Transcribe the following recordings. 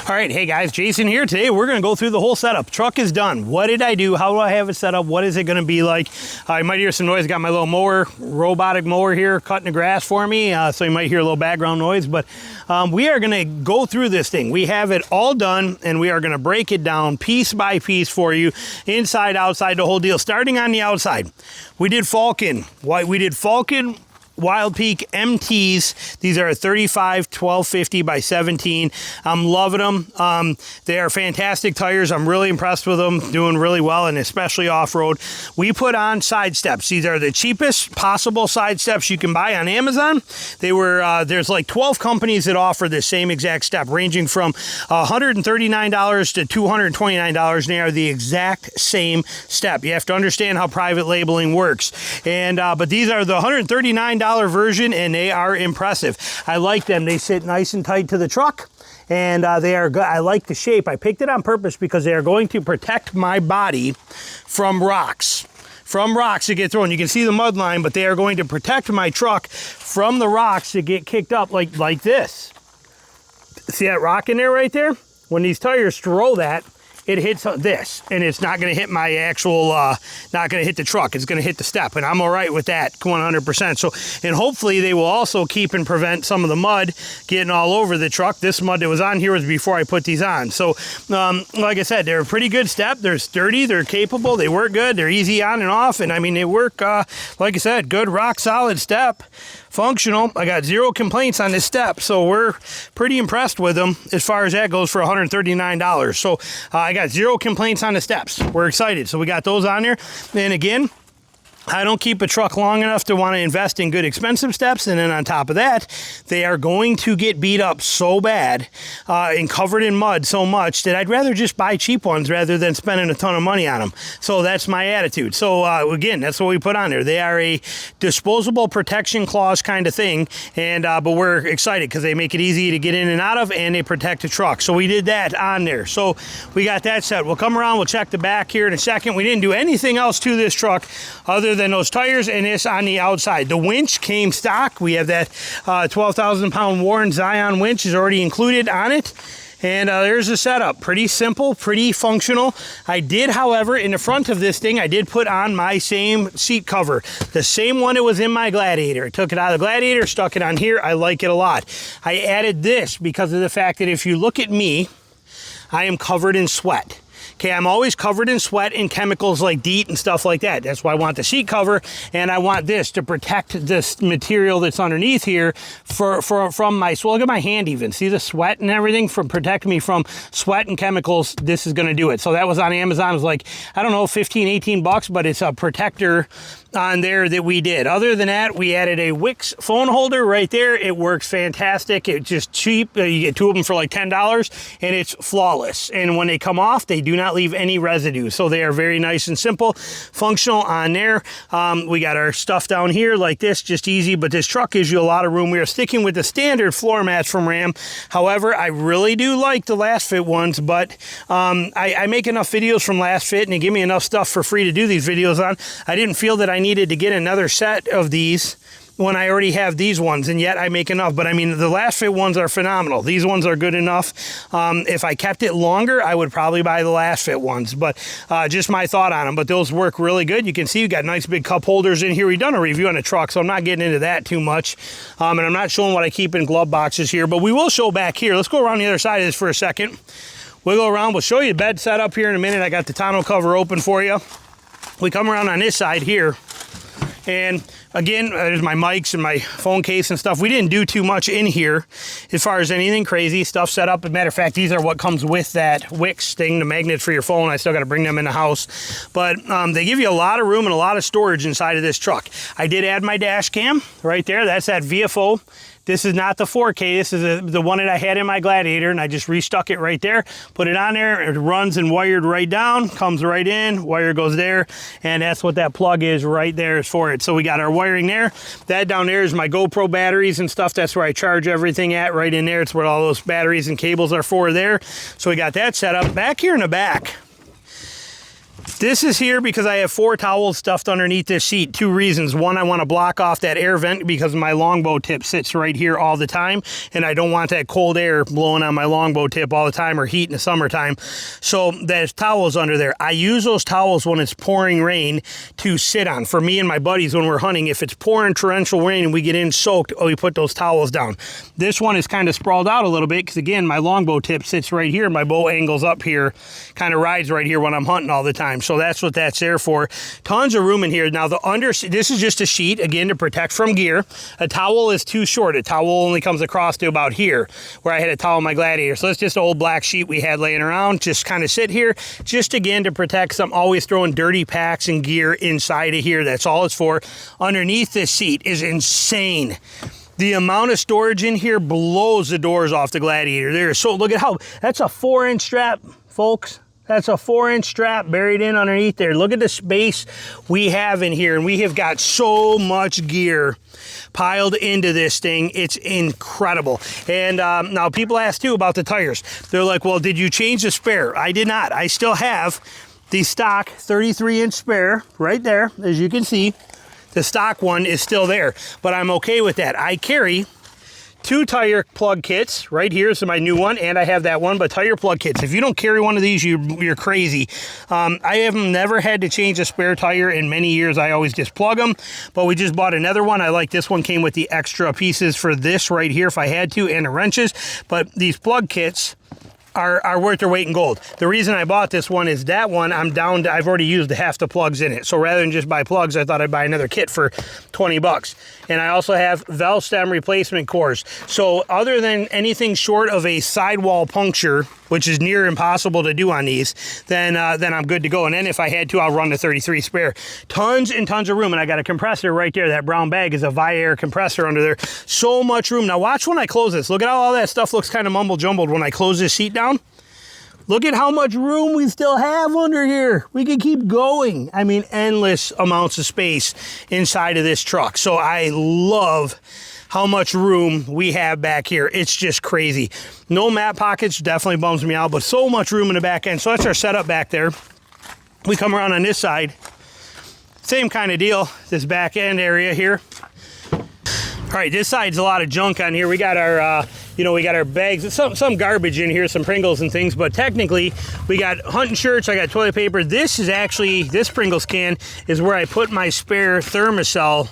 All right, hey guys, Jason here. Today we're going to go through the whole setup. Truck is done. What did I do? How do I have it set up? What is it going to be like? You might hear some noise. I got my little mower, robotic mower here, cutting the grass for me, so you might hear a little background noise. But we are going to go through this thing. We have it all done, and we are going to break it down piece by piece for you, inside, outside, the whole deal. Starting on the outside, we did Falcon. Wild Peak MTs. These are 35 1250 by 17. I'm loving them. They are fantastic tires. I'm really impressed with them, doing really well, and especially off-road. We put on side steps. These are the cheapest possible side steps you can buy on Amazon. They were there's like 12 companies that offer the same exact step, ranging from $139 to $229, and they are the exact same step. You have to understand how private labeling works. And but these are the $139 version, and they are impressive. I like them. They sit nice and tight to the truck, and they are good. I like the shape. I picked it on purpose because they are going to protect my body from rocks. From rocks that get thrown. You can see the mud line, but they are going to protect my truck from the rocks that get kicked up like this. See that rock in there right there? When these tires throw that, it hits this, and it's not going to hit my actual, not going to hit the truck. It's going to hit the step, and I'm all right with that 100%. So, and hopefully they will also keep and prevent some of the mud getting all over the truck. This mud that was on here was before I put these on. So, like I said, they're a pretty good step. They're sturdy. They're capable. They work good. They're easy on and off, and I mean, they work, like I said, good, rock solid step. Functional. I got zero complaints on this step, so we're pretty impressed with them as far as that goes for $139. So I got zero complaints on the steps. We're excited. So we got those on there. And again, I don't keep a truck long enough to want to invest in good expensive steps, and then on top of that, they are going to get beat up so bad and covered in mud so much that I'd rather just buy cheap ones rather than spending a ton of money on them. So that's my attitude. So again, that's what we put on there. They are a disposable protection clause kind of thing, and but we're excited because they make it easy to get in and out of, and they protect the truck. So we did that on there. So we got that set. We'll come around, we'll check the back here in a second. We didn't do anything else to this truck other than those tires and this on the outside. The winch came stock. We have that 12,000 pound Warren Zion winch is already included on it. And there's the setup. Pretty simple, pretty functional. I did, however, in the front of this thing, I did put on my same seat cover. The same one that was in my Gladiator. I took it out of the Gladiator, stuck it on here. I like it a lot. I added this because of the fact that if you look at me, I am covered in sweat. Okay, I'm always covered in sweat and chemicals like DEET and stuff like that. That's why I want the seat cover, and I want this to protect this material that's underneath here from my, so look at my hand even. See the sweat and everything? From protecting me from sweat and chemicals, this is gonna do it. So that was on Amazon. It was like, I don't know, 15, 18 bucks, but it's a protector on there that we did. Other than that, we added a Wix phone holder right there. It works fantastic. It's just cheap. You get two of them for like $10, and it's flawless. And when they come off, they do not leave any residue. So they are very nice and simple, functional on there. We got our stuff down here like this, just easy, but this truck gives you a lot of room. We are sticking with the standard floor mats from Ram. However, I really do like the Last Fit ones, but I make enough videos from Last Fit, and they give me enough stuff for free to do these videos on. I didn't feel that I needed to get another set of these when I already have these ones, and yet I make enough. But I mean, the Last Fit ones are phenomenal. These ones are good enough. If I kept it longer, I would probably buy the Last Fit ones, but just my thought on them. But those work really good. You can see we got nice big cup holders in here. We've done a review on the truck, so I'm not getting into that too much. And I'm not showing what I keep in glove boxes here, but we will show back here. Let's go around the other side of this for a second. We'll go around. We'll show you the bed setup here in a minute. I got the tonneau cover open for you. We come around on this side here, and again, there's my mics and my phone case and stuff. We didn't do too much in here as far as anything crazy. Stuff set up. As a matter of fact, these are what comes with that Wix thing, the magnets for your phone. I still got to bring them in the house. But they give you a lot of room and a lot of storage inside of this truck. I did add my dash cam right there. That's that VFO. This is not the 4K. This is the one that I had in my Gladiator, and I just restuck it right there, put it on there. It runs and wired right down, comes right in, wire goes there, and that's what that plug is right there is for it. So we got our wiring there. That down there is my GoPro batteries and stuff. That's where I charge everything at, right in there. It's where all those batteries and cables are for there. So we got that set up. Back here in the back, This is here because I have 4 towels stuffed underneath this seat. 2 reasons. One, I want to block off that air vent because my longbow tip sits right here all the time, and I don't want that cold air blowing on my longbow tip all the time, or heat in the summertime. So there's towels under there. I use those towels when it's pouring rain to sit on. For me and my buddies when we're hunting, if it's pouring torrential rain and we get in soaked, we put those towels down. This one is kind of sprawled out a little bit because, again, my longbow tip sits right here. My bow angles up here, kind of rides right here when I'm hunting all the time. So that's what that's there for. Tons of room in here. Now this is just a sheet, again, to protect from gear. A towel is too short. A towel only comes across to about here where I had a towel in my Gladiator. So it's just an old black sheet we had laying around. Just kind of sit here, just again to protect some. Always throwing dirty packs and gear inside of here. That's all it's for. Underneath this seat is insane. The amount of storage in here blows the doors off the Gladiator. Look at how, that's a 4-inch strap, folks. That's a 4-inch strap buried in underneath there. Look at the space we have in here, and we have got so much gear piled into this thing. It's incredible. And now people ask too about the tires. They're like, well, did you change the spare? I did not. I still have the stock 33-inch spare right there, as you can see. The stock one is still there, but I'm okay with that. I carry 2 tire plug kits right here. So my new one, and I have that one, but tire plug kits. If you don't carry one of these, you're crazy. I have never had to change a spare tire in many years. I always just plug them, but we just bought another one. I like this one. Came with the extra pieces for this right here if I had to, and the wrenches. But these plug kits are worth their weight in gold. The reason I bought this one is that one I've already used half the plugs in it. So rather than just buy plugs, I thought I'd buy another kit for 20 bucks. And I also have valve stem replacement cores. So other than anything short of a sidewall puncture, which is near impossible to do on these, then I'm good to go. And then if I had to, I'll run the 33 spare. Tons and tons of room. And I got a compressor right there. That brown bag is a Viair compressor under there. So much room. Now watch when I close this. Look at how all that stuff looks kind of mumble jumbled when I close this seat down. Look at how much room we still have under here. We can keep going. I mean, endless amounts of space inside of this truck. So I love how much room we have back here. It's just crazy. No mat pockets, definitely bums me out, but so much room in the back end. So that's our setup back there. We come around on this side. Same kind of deal, this back end area here. All right, this side's a lot of junk on here. We got our, we got our bags, some garbage in here, some Pringles and things, but technically we got hunting shirts, I got toilet paper. This is actually, this Pringles can is where I put my spare Thermacell.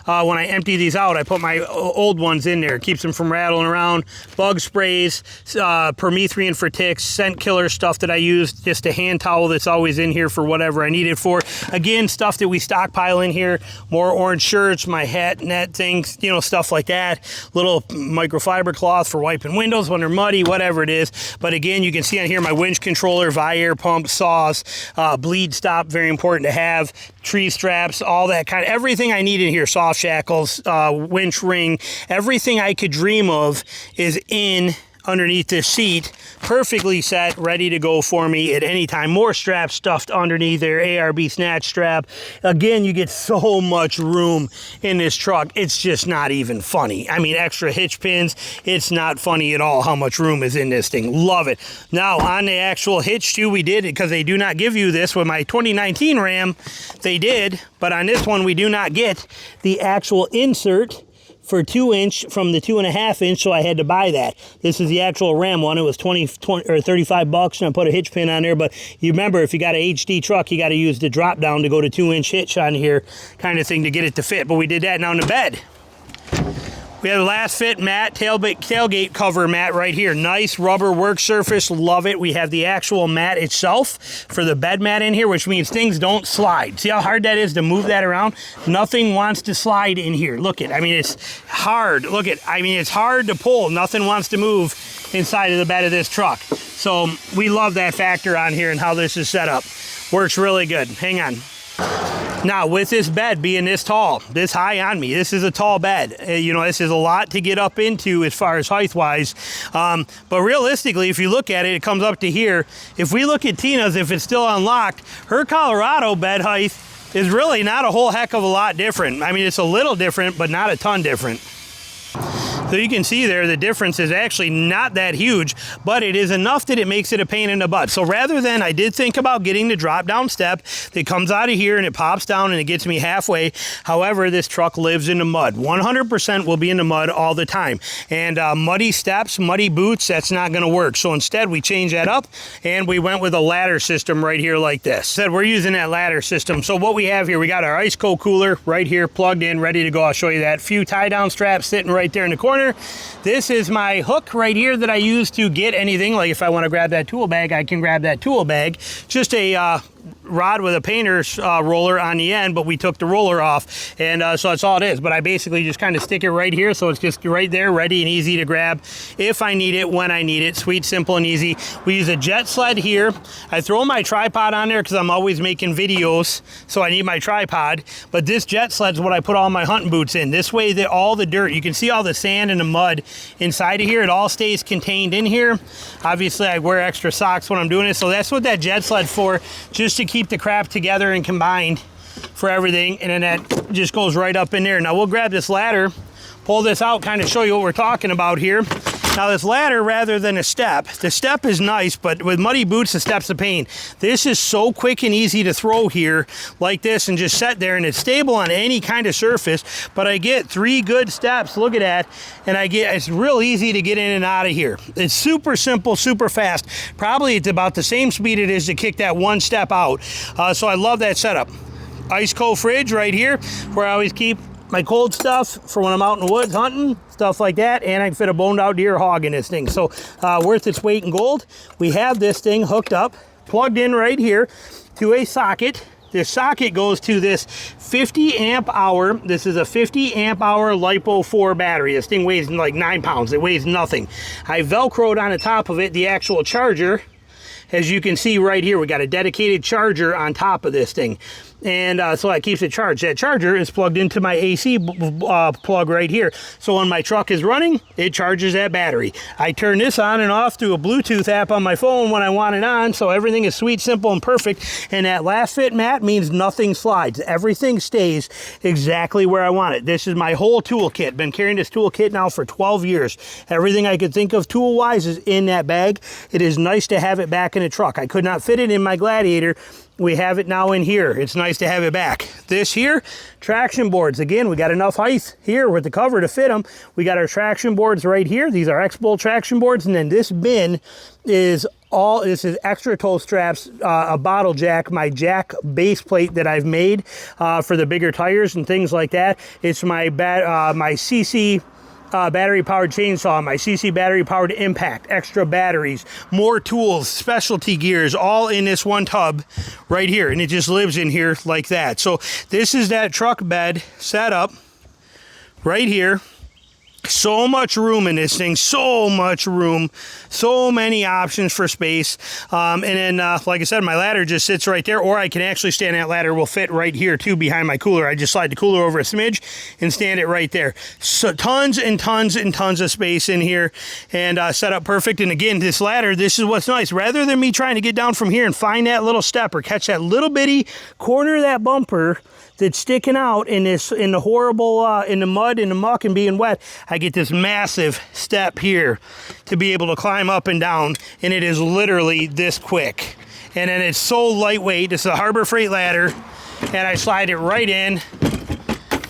When I empty these out, I put my old ones in there. Keeps them from rattling around. Bug sprays, permethrin for ticks, scent killer stuff that I use, just a hand towel that's always in here for whatever I need it for. Again, stuff that we stockpile in here. More orange shirts, my hat, net things, stuff like that. Little microfiber cloth for wiping windows when they're muddy, whatever it is. But again, you can see on here my winch controller, Viair pump, saws, bleed stop, very important to have, tree straps, all that kind of, everything I need in here, soft shackles, winch ring, everything I could dream of is in underneath this seat, perfectly set, ready to go for me at any time. More straps stuffed underneath there, ARB snatch strap. Again, you get so much room in this truck. It's just not even funny. I mean, extra hitch pins. It's not funny at all how much room is in this thing. Love it. Now, on the actual hitch too, we did it because they do not give you this. With my 2019 Ram, they did, but on this one, we do not get the actual insert for 2-inch from the 2.5-inch, so I had to buy that. This is the actual Ram one. It was 20 or 35 bucks, and I put a hitch pin on there. But you remember, if you got an HD truck, you got to use the drop down to go to 2-inch hitch on here, kind of thing, to get it to fit. But we did that. Now in the bed, we have the last fit mat, tailgate cover mat right here. Nice rubber work surface, love it. We have the actual mat itself for the bed mat in here, which means things don't slide. See how hard that is to move that around? Nothing wants to slide in here. Look at, it's hard. Look at, it's hard to pull. Nothing wants to move inside of the bed of this truck. So we love that factor on here and how this is set up. Works really good. Hang on. Now, with this bed being this tall, this high on me, this is a tall bed. This is a lot to get up into as far as height-wise. But realistically, if you look at it, it comes up to here. If we look at Tina's, if it's still unlocked, her Colorado bed height is really not a whole heck of a lot different. It's a little different, but not a ton different. So you can see there the difference is actually not that huge, but it is enough that it makes it a pain in the butt. So rather than, I did think about getting the drop down step that comes out of here and it pops down and it gets me halfway. However, this truck lives in the mud. 100% will be in the mud all the time. And muddy steps, muddy boots, that's not gonna work. So instead we changed that up and we went with a ladder system right here like this. Said we're using that ladder system. So what we have here, we got our ice cold cooler right here plugged in, ready to go. I'll show you that. Few tie down straps sitting right there in the corner. This is my hook right here that I use to get anything. Like if I want to grab that tool bag, I can grab that tool bag. Just a rod with a painter's roller on the end, but we took the roller off, and so that's all it is. But I basically just kind of stick it right here, so it's just right there, ready and easy to grab if I need it, when I need it. Sweet, simple, and easy. We use a jet sled here. I throw my tripod on there because I'm always making videos, so I need my tripod. But this jet sled's what I put all my hunting boots in. This way, that all the dirt, you can see all the sand and the mud inside of here. It all stays contained in here. Obviously, I wear extra socks when I'm doing it, so that's what that jet sled's for, just to keep the crap together and combined for everything. And then that just goes right up in there. Now we'll grab this ladder, pull this out, kind of show you what we're talking about here. Now this ladder, rather than a step, the step is nice, but with muddy boots, the step's a pain. This is so quick and easy to throw here like this and just set there, and it's stable on any kind of surface. But I get 3 good steps, look at that, and it's real easy to get in and out of here. It's super simple, super fast. Probably it's about the same speed it is to kick that 1 step out. So I love that setup. Ice cold fridge right here, where I always keep my cold stuff for when I'm out in the woods hunting, stuff like that, and I can fit a boned out deer hog in this thing. So worth its weight in gold. We have this thing hooked up, plugged in right here to a socket. This socket goes to this 50 amp hour. This is a 50 amp hour LiPo 4 battery. This thing weighs like 9 pounds. It weighs nothing. I Velcroed on the top of it the actual charger. As you can see right here, we got a dedicated charger on top of this thing. And so that keeps it charged. That charger is plugged into my AC plug right here. So when my truck is running, it charges that battery. I turn this on and off through a Bluetooth app on my phone when I want it on. So everything is sweet, simple, and perfect. And that last fit mat means nothing slides. Everything stays exactly where I want it. This is my whole toolkit. Been carrying this toolkit now for 12 years. Everything I could think of tool-wise is in that bag. It is nice to have it back in the truck. I could not fit it in my Gladiator. We have it now in here. It's nice to have it back. This here, traction boards. Again, we got enough height here with the cover to fit them. We got our traction boards right here. These are X-Bolt traction boards. And then this bin is this is extra toe straps, a bottle jack, my jack base plate that I've made for the bigger tires and things like that. It's my CC battery-powered chainsaw, my CC battery-powered impact, extra batteries, more tools, specialty gears, all in this one tub right here, and it just lives in here like that. So this is that truck bed set up right here. So much room in this thing, so much room, so many options for space. And then, like I said, my ladder just sits right there, or I can actually stand that ladder, will fit right here too behind my cooler. I just slide the cooler over a smidge and stand it right there. So tons and tons and tons of space in here, and set up perfect. And again, this ladder, this is what's nice. Rather than me trying to get down from here and find that little step or catch that little bitty corner of that bumper that's sticking out in the horrible, in the mud, in the muck, and being wet, I get this massive step here to be able to climb up and down, and it is literally this quick. And then it's so lightweight. It's a Harbor Freight ladder, and I slide it right in.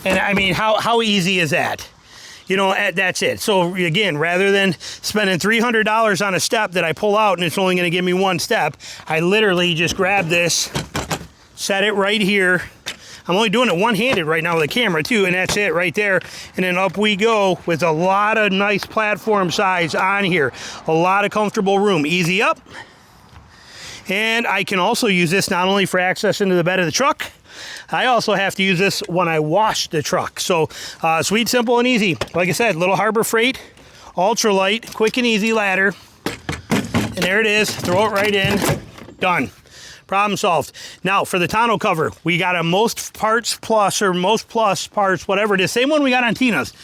And I mean, how easy is that? You know, that's it. So again, rather than spending $300 on a step that I pull out and it's only going to give me 1 step, I literally just grab this, set it right here. I'm only doing it one-handed right now with the camera too, and that's it right there. And then up we go with a lot of nice platform size on here. A lot of comfortable room. Easy up. And I can also use this not only for access into the bed of the truck, I also have to use this when I wash the truck. So sweet, simple, and easy. Like I said, little Harbor Freight, ultralight, quick and easy ladder. And there it is. Throw it right in. Done. Problem solved. Now for the tonneau cover, we got a most parts plus, or most plus parts, whatever it is. Same one we got on Tina's.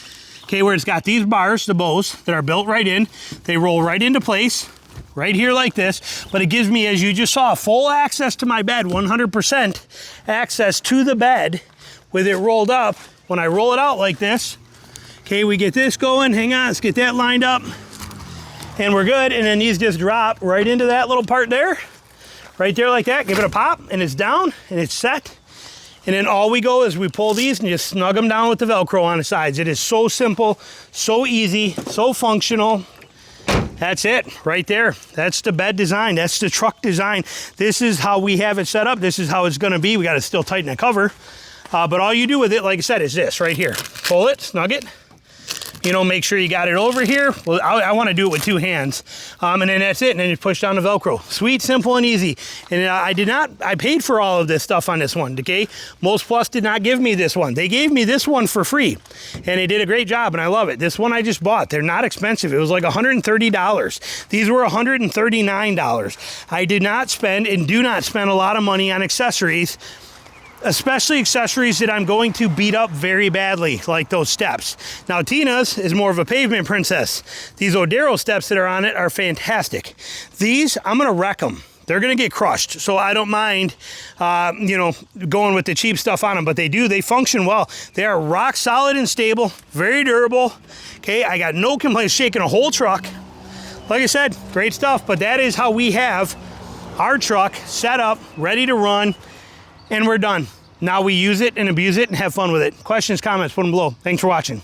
Okay, where it's got these bars, the bows, that are built right in. They roll right into place, right here like this. But it gives me, as you just saw, full access to my bed, 100% access to the bed with it rolled up. When I roll it out like this, Okay, we get this going. Hang on, let's get that lined up. And we're good. And then these just drop right into that little part there. Right there like that. Give it a pop and it's down and it's set. And then all we go is we pull these and just snug them down with the Velcro on the sides. It is so simple, so easy, so functional. That's it right there. That's the bed design. That's the truck design. This is how we have it set up. This is how it's going to be. We got to still tighten the cover. But all you do with it, like I said, is this right here. Pull it, snug it. You know, make sure you got it over here. Well, I want to do it with two hands. And then that's it. And then you push down the Velcro. Sweet, simple, and easy. And I paid for all of this stuff on this one, okay? Most Plus did not give me this one. They gave me this one for free. And they did a great job, and I love it. This one I just bought. They're not expensive. It was like $130. These were $139. I did not spend and do not spend a lot of money on accessories, especially accessories that I'm going to beat up very badly, like those steps. Now, Tina's is more of a pavement princess. These Odero steps that are on it are fantastic. These, I'm gonna wreck them. They're gonna get crushed, so I don't mind, you know, going with the cheap stuff on them, but they function well. They are rock solid and stable, very durable. Okay, I got no complaints shaking a whole truck. Like I said, great stuff, but that is how we have our truck set up, ready to run, and we're done. Now we use it and abuse it and have fun with it. Questions, comments, put them below. Thanks for watching.